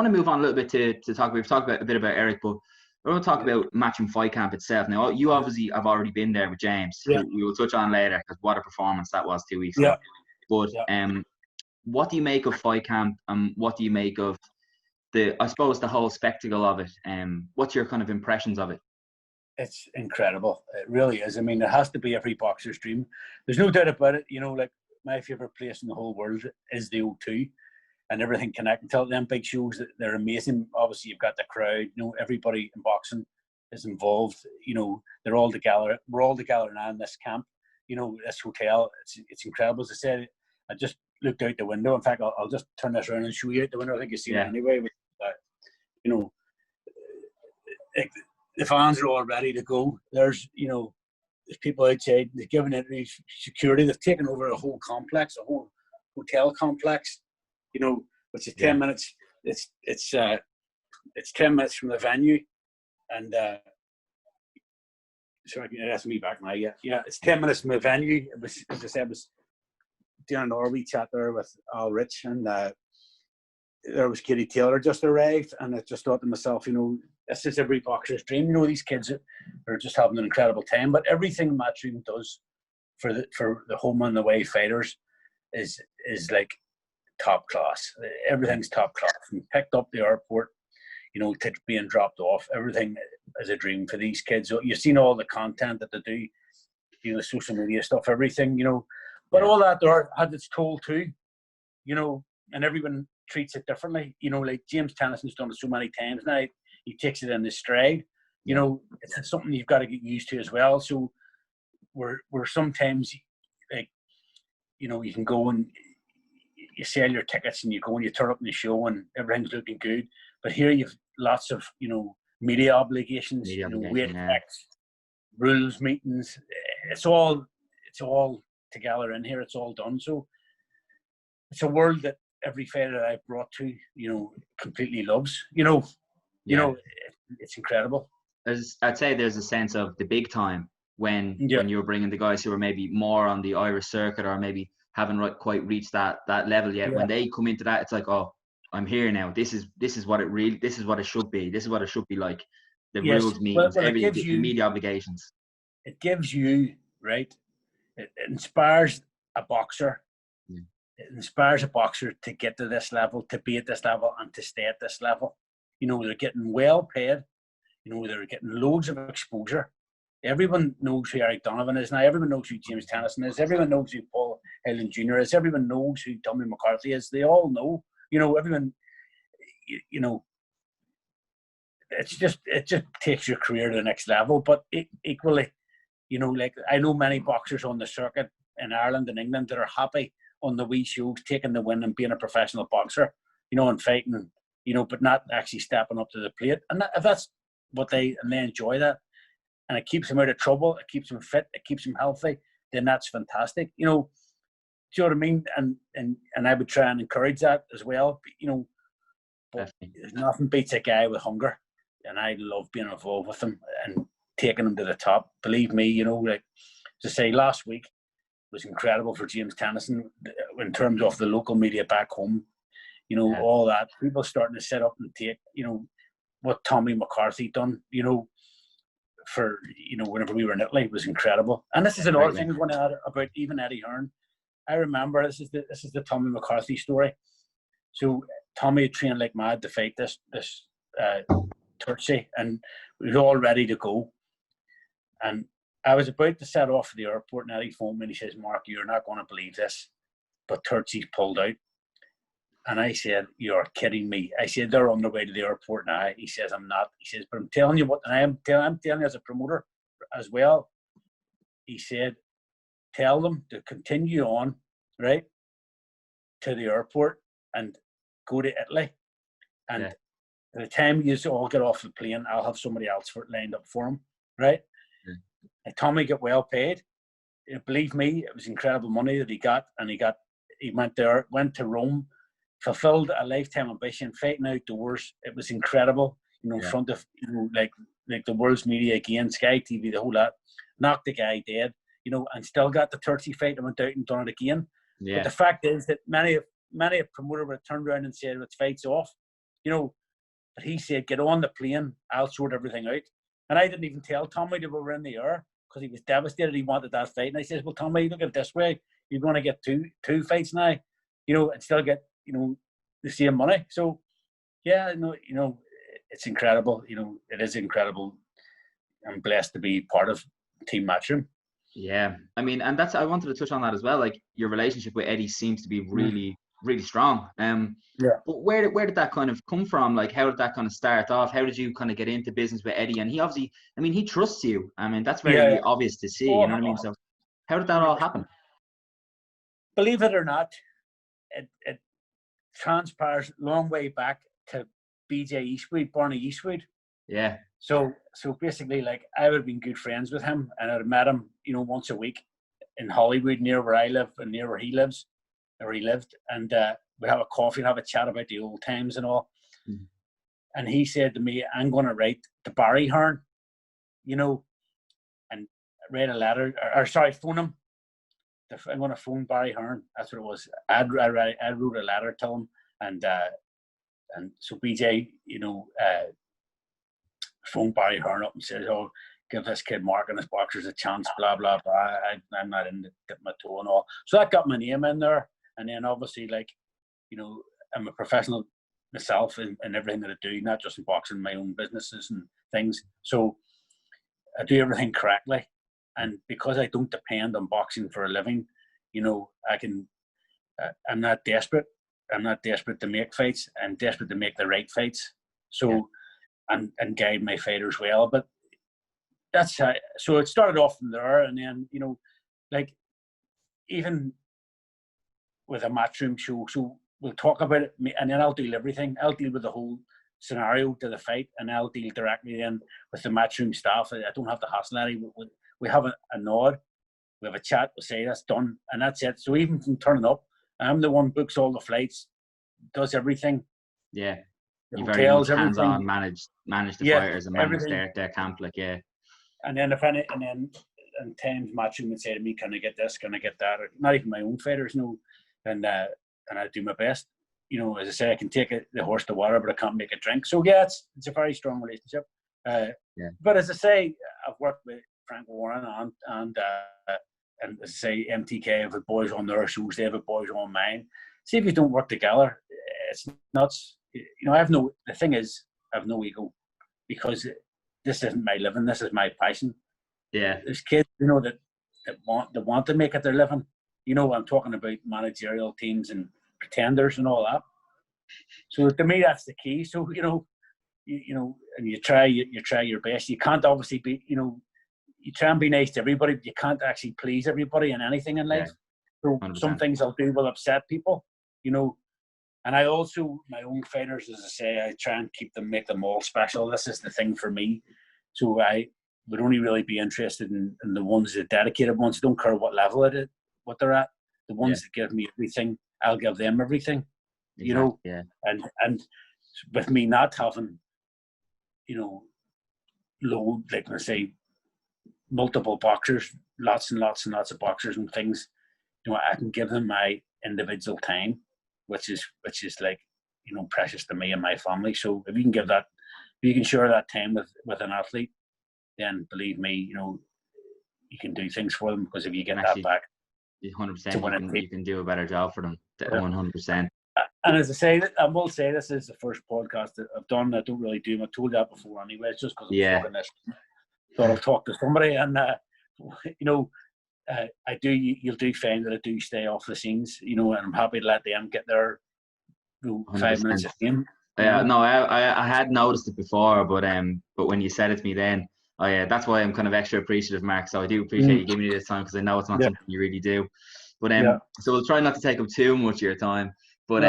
want to move on a little bit to talk. We've talked a bit about Eric, but I want to talk about Matchroom Fightcamp itself. Now, you obviously have already been there with James, who we will touch on later, because what a performance that was 2 weeks ago. But what do you make of Fightcamp, and what do you make of the whole spectacle of it? What's your kind of impressions of it? It's incredible. It really is. I mean, it has to be every boxer's dream. There's no doubt about it. You know, like, my favourite place in the whole world is the O2, and everything connecting to them big shows. They're amazing. Obviously, you've got the crowd. You know, everybody in boxing is involved. You know, they're all together. We're all together now in this camp. You know, this hotel. It's incredible. As I said, I just looked out the window. In fact, I'll just turn this around and show you out the window. I think you see it anyway. But, you know, the fans are all ready to go. There's people outside. They've given it security. They've taken over a whole complex, a whole hotel complex. You know, which is 10 minutes. It's 10 minutes from the venue, and sorry, that's me back now. Yeah, it's 10 minutes from the venue. It was, as I said, doing an hour we chat there with Al Rich, and there was Katie Taylor just arrived, and I just thought to myself, you know, this is every boxer's dream. You know, these kids are just having an incredible time. But everything Matchroom does for the home and away fighters is like top class. Everything's top class. From picked up the airport, you know, to being dropped off, everything is a dream for these kids. So you've seen all the content that they do, you know, the social media stuff, everything, you know. But all that there had its toll too, you know, and everyone treats it differently. You know, like James Tennyson's done it so many times now. He takes it in his stride. You know, it's something you've got to get used to as well. So we're sometimes, like, you know, you can go and you sell your tickets and you go and you turn up in the show and everything's looking good. But here you've lots of, you know, media obligations, weight checks, rules meetings. It's all together in here. It's all done. So it's a world that every fighter that I've brought to, you know, completely loves. You know, it's incredible. I'd say there's a sense of the big time when you're bringing the guys who are maybe more on the Irish circuit or maybe haven't quite reached that level yet. When they come into that, it's like, oh, I'm here now. This is what it should be. This is what it should be like. The rules, meetings, everything, the media obligations. It gives you, right? It inspires a boxer. It inspires a boxer to get to this level, to be at this level, and to stay at this level. You know, they're getting well paid. You know, they're getting loads of exposure. Everyone knows who Eric Donovan is now. Everyone knows who James Tennyson is. Everyone knows who Paul Helen Jr. is. Everyone knows who Tommy McCarthy is. They all know. You know, everyone, you know, it just takes your career to the next level. But equally, you know, like, I know many boxers on the circuit in Ireland and England that are happy on the wee shows, taking the win and being a professional boxer, you know, and fighting, you know, but not actually stepping up to the plate. And if that's what they enjoy that, and it keeps them out of trouble, it keeps them fit, it keeps them healthy, then that's fantastic. You know, do you know what I mean? And I would try and encourage that as well. You know, but nothing beats a guy with hunger, and I love being involved with them and taking them to the top. Believe me, you know, like, to say last week was incredible for James Tennyson in terms of the local media back home. You know, all that, people starting to set up and take, you know, what Tommy McCarthy done, you know, for, you know, whenever we were in Italy, was incredible. And this is another thing I want to add about even Eddie Hearn. I remember this is the Tommy McCarthy story. So Tommy had trained like mad to fight this Turtsy, and we were all ready to go. And I was about to set off for the airport, and Eddie phoned me and he says, "Mark, you're not going to believe this, but Turtsy's pulled out." And I said, "You're kidding me." I said, "They're on their way to the airport now." He says, "I'm not." He says, "But I'm telling you what," and I'm telling you as a promoter as well. He said, "Tell them to continue on, right, to the airport and go to Italy. And by the time you all get off the plane, I'll have somebody else lined up for him, right?" And Tommy got well paid. Believe me, it was incredible money that he got, and he went there, went to Rome, fulfilled a lifetime ambition, fighting outdoors. It was incredible, you know, in front of, you know, like the world's media again, Sky TV, the whole lot, knocked the guy dead, you know, and still got the 30 fight and went out and done it again. But the fact is that many a promoter would have turned around and said, "Let's fight's off." you know. But he said, get on the plane, I'll sort everything out. And I didn't even tell Tommy that we were in the air because he was devastated. He wanted that fight. And I said, well, Tommy, look at it this way. You're going to get two fights now, you know, and still get, you know, the same money. So, yeah, you know, it's incredible. You know, it is incredible. I'm blessed to be part of Team Matchroom. Yeah. I mean, and I wanted to touch on that as well. Like, your relationship with Eddie seems to be really, really strong. But where did that kind of come from? Like, how did that kind of start off? How did you kind of get into business with Eddie? And he obviously, I mean, he trusts you. I mean, that's very obvious to see. You know what I mean? So how did that all happen? Believe it or not, it transpires a long way back to BJ Eastwood, Barney Eastwood. Yeah. So basically, like, I would have been good friends with him, and I'd have met him, you know, once a week in Hollywood, near where I live and near where he lives, or he lived, and we'd have a coffee and have a chat about the old times and all. Mm-hmm. And he said to me, I'm going to write to Barry Hearn, you know, and write a letter, phone him. I'm going to phone Barry Hearn. That's what it was. I wrote a letter to him, and so BJ, you know, phoned Barry Hearn up and said, "Oh, give this kid Mark and his boxers a chance." Blah blah blah. I'm not in to dip my toe and all. So that got my name in there, and then obviously, like, you know, I'm a professional myself in everything that I do, not just in boxing, my own businesses and things. So I do everything correctly. And because I don't depend on boxing for a living, you know, I can, I'm not desperate. I'm not desperate to make fights. I'm desperate to make the right fights. So, and guide my fighters well. But that's how, so it started off from there. And then, you know, like, even with a Matchroom show, so we'll talk about it, and then I'll deal everything. I'll deal with the whole scenario to the fight, and I'll deal directly then with the Matchroom staff. I don't have to hassle any. We have a nod, we have a chat, we say that's done, and that's it. So even from turning up, I'm the one books all the flights, does everything. Yeah, you very much hands-on, manage the fighters and manage their camp, like, yeah. And then and times Matchroom would say to me, "Can I get this? Can I get that?" Or not even my own fighters, no. And I do my best. You know, as I say, I can take the horse to water, but I can't make it drink. So yeah, it's a very strong relationship. But as I say, I've worked with Frank Warren and as I say, MTK have had boys on their shows, they have had boys on mine. See, if you don't work together, it's nuts. You know, the thing is, I have no ego, because this isn't my living, this is my passion. Yeah. There's kids, you know, that want to make it their living. You know, I'm talking about managerial teams and pretenders and all that. So to me, that's the key. So, you know, and you try your best. You can't obviously be, you know, you try and be nice to everybody, but you can't actually please everybody in anything in life. So 100%. Some things I'll do will upset people, you know. And I also, my own fighters, as I say, I try and make them all special. This is the thing for me. So I would only really be interested in the ones, the dedicated ones. Don't care what level it is, what they're at. The ones that give me everything, I'll give them everything. Exactly. You know, and with me not having, you know, like I say, multiple boxers, lots and lots and lots of boxers and things, you know, I can give them my individual time, which is like, you know, precious to me and my family. So if you can give that, if you can share that time with an athlete, then believe me, you know, you can do things for them, because if you get that back, 100%, you can do a better job for them. 100%. And as I say, I will say, this is the first podcast that I've done. I don't really do them. I told that before anyway. It's just because I'm talking this. Thought I'll talk to somebody, and you know, you'll do find that I do stay off the scenes, you know, and I'm happy to let them get their 5 minutes of fame. Yeah, no, I had noticed it before, but when you said it to me then, that's why I'm kind of extra appreciative, Mark. So I do appreciate you giving me this time, because I know it's not something you really do. But so we'll try not to take up too much of your time. But